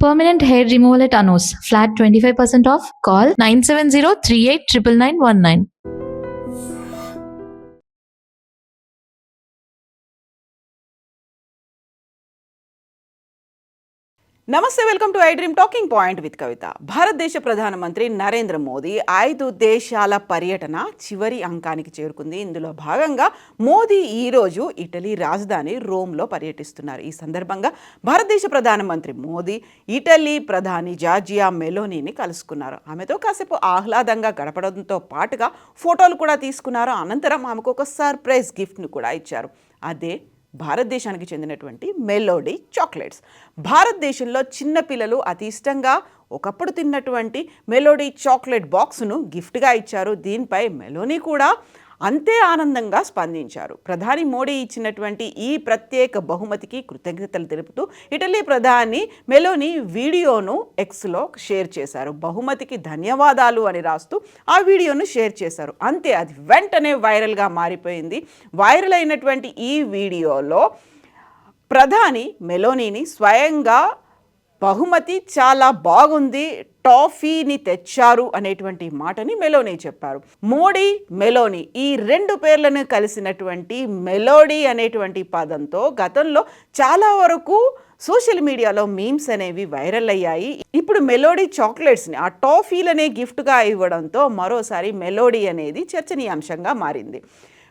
Permanent hair removal at Anos. Flat 25% off. Call 970-389919. నమస్తే, welcome to I dream talking point with Kavitha. భారతదేశ ప్రధానమంత్రి నరేంద్ర మోదీ 5 దేశాల పర్యటన చివరి అంకానికి చేరుకుంది. ఇందులో భాగంగా మోదీ ఈరోజు ఇటలీ రాజధాని రోమ్లో పర్యటిస్తున్నారు. ఈ సందర్భంగా భారతదేశ ప్రధానమంత్రి మోదీ ఇటలీ ప్రధాని జార్జియా మెలోనీని కలుసుకున్నారు. ఆమెతో కాసేపు ఆహ్లాదంగా గడపడంతో పాటుగా ఫోటోలు కూడా తీసుకున్నారు. అనంతరం ఆమెకు ఒక సర్ప్రైజ్ గిఫ్ట్ను కూడా ఇచ్చారు. అదే భారతదేశానికి చెందినటువంటి మెలోడీ చాక్లెట్స్. భారతదేశంలో చిన్నపిల్లలు అతి ఇష్టంగా ఒకప్పుడు తిన్నటువంటి మెలోడీ చాక్లెట్ బాక్స్ను గిఫ్ట్గా ఇచ్చారు. దీనిపై మెలోనీ కూడా అంతే ఆనందంగా స్పందించారు. ప్రధాని మోడీ ఇచ్చినటువంటి ఈ ప్రత్యేక బహుమతికి కృతజ్ఞతలు తెలుపుతూ ఇటలీ ప్రధాని మెలోనీ వీడియోను ఎక్స్లో షేర్ చేశారు. బహుమతికి ధన్యవాదాలు అని రాస్తూ ఆ వీడియోను షేర్ చేశారు. అంతే, అది వెంటనే వైరల్గా మారిపోయింది. వైరల్ అయినటువంటి ఈ వీడియోలో ప్రధాని మెలోనీని స్వయంగా బహుమతి చాలా బాగుంది, టాఫీని తెచ్చారు అనేటువంటి మాటని మెలోనీ చెప్పారు. మోడీ, మెలోనీ ఈ 2 పేర్లను కలిసినటువంటి మెలోడీ అనేటువంటి పదంతో గతంలో చాలా వరకు సోషల్ మీడియాలో మీమ్స్ అనేవి వైరల్ అయ్యాయి. ఇప్పుడు మెలోడీ చాక్లెట్స్ని, ఆ టాఫీలనే గిఫ్ట్గా ఇవ్వడంతో మరోసారి మెలోడీ అనేది చర్చనీయాంశంగా మారింది.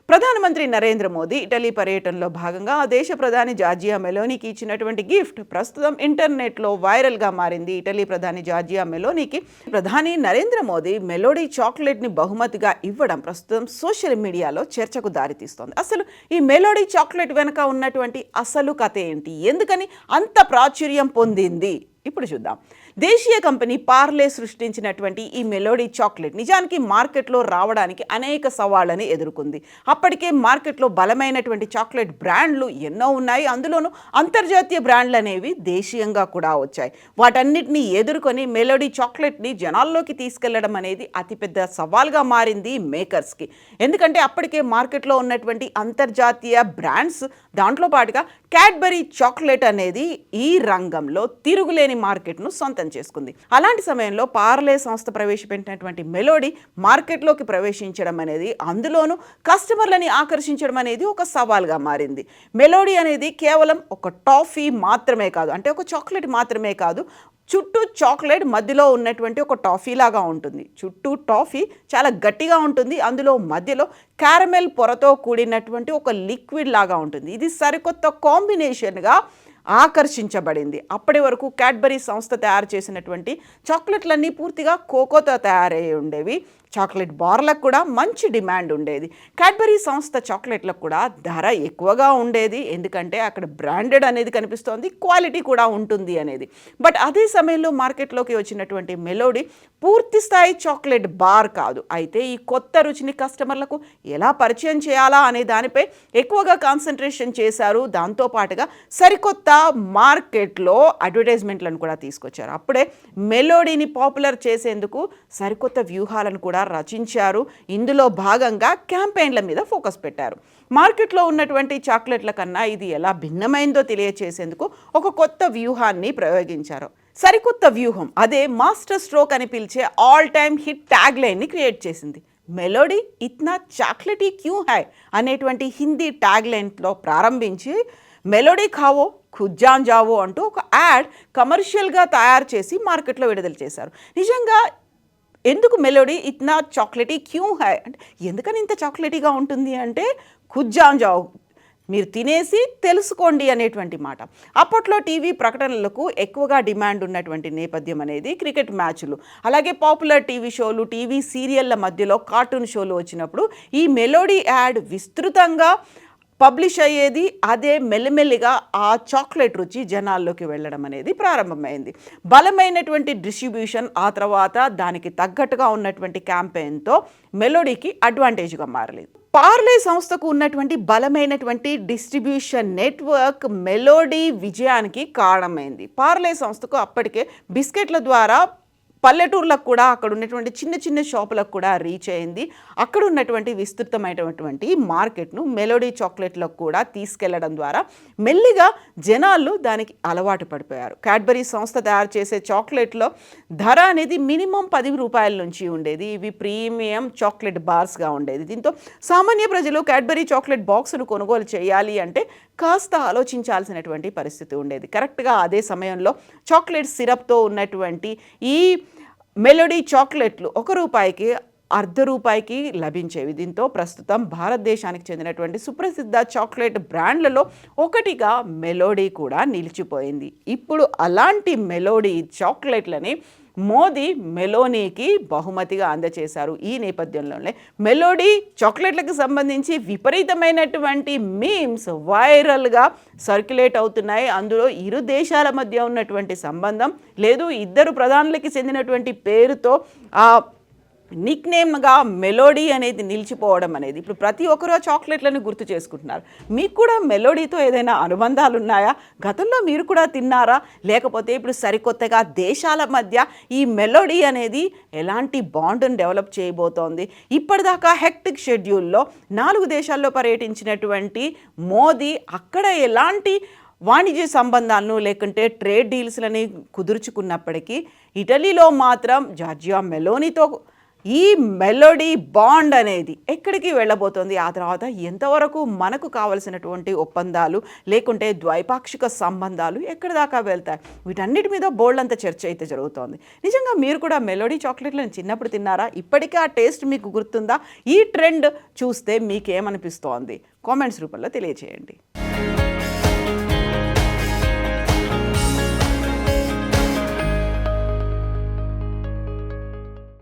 ప్రధానమంత్రి నరేంద్ర మోదీ ఇటలీ పర్యటనలో భాగంగా ఆ దేశ ప్రధాని జార్జియా మెలోనీకి ఇచ్చినటువంటి గిఫ్ట్ ప్రస్తుతం ఇంటర్నెట్లో వైరల్గా మారింది. ఇటలీ ప్రధాని జార్జియా మెలోనీకి ప్రధాని నరేంద్ర మోదీ మెలోడీ చాక్లెట్ని బహుమతిగా ఇవ్వడం ప్రస్తుతం సోషల్ మీడియాలో చర్చకు దారితీస్తోంది. అసలు ఈ మెలోడీ చాక్లెట్ వెనుక ఉన్నటువంటి అసలు కథ ఏంటి, ఎందుకని అంత ప్రాచుర్యం పొందింది, ఇప్పుడు చూద్దాం. దేశీయ కంపెనీ పార్లే సృష్టించినటువంటి ఈ మెలోడీ చాక్లెట్ నిజానికి మార్కెట్లో రావడానికి అనేక సవాళ్ళని ఎదుర్కొంది. అప్పటికే మార్కెట్లో బలమైనటువంటి చాక్లెట్ బ్రాండ్లు ఎన్నో ఉన్నాయి. అందులోనూ అంతర్జాతీయ బ్రాండ్లు అనేవి దేశీయంగా కూడా వచ్చాయి. వాటన్నిటిని ఎదుర్కొని మెలోడీ చాక్లెట్ని జనాల్లోకి తీసుకెళ్లడం అనేది అతిపెద్ద సవాల్గా మారింది మేకర్స్కి. ఎందుకంటే అప్పటికే మార్కెట్లో ఉన్నటువంటి అంతర్జాతీయ బ్రాండ్స్, దాంట్లో పాటుగా క్యాడ్బరీ చాక్లెట్ అనేది ఈ రంగంలో తిరుగులేని మార్కెట్ను సొంతం చేసుకుంది. అలాంటి సమయంలో పార్లే సంస్థ ప్రవేశపెట్టినటువంటి మెలోడీ మార్కెట్లోకి ప్రవేశించడం అనేది, అందులోనూ కస్టమర్లని ఆకర్షించడం అనేది ఒక సవాల్గా మారింది. మెలోడీ అనేది కేవలం ఒక టాఫీ మాత్రమే కాదు, అంటే ఒక చాక్లెట్ మాత్రమే కాదు, చుట్టూ చాక్లెట్ మధ్యలో ఉన్నటువంటి ఒక టాఫీ లాగా ఉంటుంది. చుట్టూ టాఫీ చాలా గట్టిగా ఉంటుంది, అందులో మధ్యలో క్యారమెల్ పొరతో కూడినటువంటి ఒక లిక్విడ్ లాగా ఉంటుంది. ఇది సరికొత్త కాంబినేషన్గా ఆకర్షించబడింది. అప్పటి వరకు క్యాడ్బరీ సంస్థ తయారు చేసినటువంటి చాక్లెట్లన్నీ పూర్తిగా కోకోతో తయారయ్యి ఉండేవి. చాక్లెట్ బార్లకు కూడా మంచి డిమాండ్ ఉండేది. క్యాడ్బరీ సంస్థ చాక్లెట్లకు కూడా ధర ఎక్కువగా ఉండేది, ఎందుకంటే అక్కడ బ్రాండెడ్ అనేది కనిపిస్తోంది, క్వాలిటీ కూడా ఉంటుంది అనేది. బట్ అదే సమయంలో మార్కెట్లోకి వచ్చినటువంటి మెలోడీ పూర్తి స్థాయి చాక్లెట్ బార్ కాదు. అయితే ఈ కొత్త రుచిని కస్టమర్లకు ఎలా పరిచయం చేయాలా అనే దానిపై ఎక్కువగా కాన్సన్ట్రేషన్ చేశారు. దాంతోపాటుగా సరికొత్త మార్కెట్లో అడ్వర్టైజ్మెంట్లను కూడా తీసుకొచ్చారు. అప్పుడే మెలోడీని పాపులర్ చేసేందుకు సరికొత్త వ్యూహాలను కూడా రచించారు. ఇందులో భాగంగా క్యాంపెయిన్ల మీద ఫోకస్ పెట్టారు. మార్కెట్లో ఉన్నటువంటి చాక్లెట్ల కన్నా ఇది ఎలా భిన్నమైందో తెలియచేసేందుకు ఒక కొత్త వ్యూహాన్ని ప్రయోగించారు. సరికొత్త వ్యూహం అదే మాస్టర్ స్ట్రోక్ అని పిలిచే ఆల్ టైమ్ హిట్ ట్యాగ్ లైన్ని క్రియేట్ చేసింది. మెలోడీ ఇత్నా చాక్లెటీ క్యూ హై అనేటువంటి హిందీ ట్యాగ్ లైన్లో ప్రారంభించి మెలోడీ ఖావో ఖుజ్జాన్ జావో అంటూ ఒక యాడ్ కమర్షియల్గా తయారు చేసి మార్కెట్లో విడుదల చేశారు. నిజంగా ఎందుకు మెలోడీ ఇట్నా చాక్లెటీ క్యూ హై అంటే, ఎందుకని ఇంత చాక్లెటీగా ఉంటుంది అంటే, ఖుజ్జాన్ జావ్, మీరు తినేసి తెలుసుకోండి అనేటువంటి మాట. అప్పట్లో టీవీ ప్రకటనలకు ఎక్కువగా డిమాండ్ ఉన్నటువంటి నేపథ్యం అనేది క్రికెట్ మ్యాచ్లు, అలాగే పాపులర్ టీవీ షోలు, టీవీ సీరియళ్ళ మధ్యలో కార్టూన్ షోలు వచ్చినప్పుడు ఈ మెలోడీ యాడ్ విస్తృతంగా పబ్లిష్ అయ్యేది. అదే మెల్లిమెల్లిగా ఆ చాక్లెట్ రుచి జనాల్లోకి వెళ్ళడం అనేది ప్రారంభమైంది. బలమైనటువంటి డిస్ట్రిబ్యూషన్, ఆ తర్వాత దానికి తగ్గట్టుగా ఉన్నటువంటి క్యాంపెయిన్తో మెలోడీకి అడ్వాంటేజ్గా మారలేదు. పార్లే సంస్థకు ఉన్నటువంటి బలమైనటువంటి డిస్ట్రిబ్యూషన్ నెట్వర్క్ మెలోడీ విజయానికి కారణమైంది. పార్లే సంస్థకు అప్పటికే బిస్కెట్ల ద్వారా పల్లెటూర్లకు కూడా అక్కడ ఉన్నటువంటి చిన్న చిన్న షాపులకు కూడా రీచ్ అయింది. అక్కడ ఉన్నటువంటి విస్తృతమైనటువంటి మార్కెట్ను మెలోడీ చాక్లెట్లకు కూడా తీసుకెళ్లడం ద్వారా మెల్లిగా జనాలు దానికి అలవాటు పడిపోయారు. క్యాడ్బరీ సంస్థ తయారు చేసే చాక్లెట్లో ధర అనేది మినిమం 10 రూపాయల నుంచి ఉండేది. ఇవి ప్రీమియం చాక్లెట్ బార్స్గా ఉండేది. దీంతో సామాన్య ప్రజలు క్యాడ్బరీ చాక్లెట్ బాక్సును కొనుగోలు చేయాలి అంటే కాస్త ఆలోచించాల్సినటువంటి పరిస్థితి ఉండేది. కరెక్ట్గా అదే సమయంలో చాక్లెట్ సిరప్తో ఉన్నటువంటి ఈ మెలోడీ చాక్లెట్లు ₹1కి ₹0.50కి లభించేవి. దీంతో ప్రస్తుతం భారతదేశానికి చెందినటువంటి సుప్రసిద్ధ చాక్లెట్ బ్రాండ్లలో ఒకటిగా మెలోడీ కూడా నిలిచిపోయింది. ఇప్పుడు అలాంటి మెలోడీ చాక్లెట్లని మోదీ మెలోనీకి బహుమతిగా అందజేశారు. ఈ నేపథ్యంలోనే మెలోడీ చాక్లెట్లకు సంబంధించి విపరీతమైనటువంటి మీమ్స్ వైరల్గా సర్క్యులేట్ అవుతున్నాయి. అందులో ఇరు దేశాల మధ్య ఉన్నటువంటి సంబంధం లేదు, ఇద్దరు ప్రధానులకి చెందినటువంటి పేరుతో ఆ నిక్ నేమ్గా మెలోడీ అనేది నిలిచిపోవడం అనేది ఇప్పుడు ప్రతి ఒక్కరూ చాక్లెట్లను గుర్తు చేసుకుంటున్నారు. మీకు కూడా మెలోడీతో ఏదైనా అనుబంధాలు ఉన్నాయా? గతంలో మీరు కూడా తిన్నారా? లేకపోతే ఇప్పుడు సరికొత్తగా దేశాల మధ్య ఈ మెలోడీ అనేది ఎలాంటి బాండ్ను డెవలప్ చేయబోతోంది? ఇప్పటిదాకా హెక్టిక్ షెడ్యూల్లో 4 దేశాల్లో పర్యటించినటువంటి మోదీ అక్కడ ఎలాంటి వాణిజ్య సంబంధాలను లేకుంటే ట్రేడ్ డీల్స్లని కుదుర్చుకున్నప్పటికీ ఇటలీలో మాత్రం జార్జియా మెలోనీతో ఈ మెలోడీ బాండ్ అనేది ఎక్కడికి వెళ్ళబోతోంది? ఆ తర్వాత ఎంతవరకు మనకు కావలసినటువంటి ఒప్పందాలు లేకుంటే ద్వైపాక్షిక సంబంధాలు ఎక్కడి దాకా వెళ్తాయి? వీటన్నిటి మీద బోల్డంత చర్చ అయితే జరుగుతోంది. నిజంగా మీరు కూడా మెలోడీ చాక్లెట్లను చిన్నప్పుడు తిన్నారా? ఇప్పటికీ ఆ టేస్ట్ మీకు గుర్తుందా? ఈ ట్రెండ్ చూస్తే మీకేమనిపిస్తోంది? కామెంట్స్ రూపంలో తెలియజేయండి.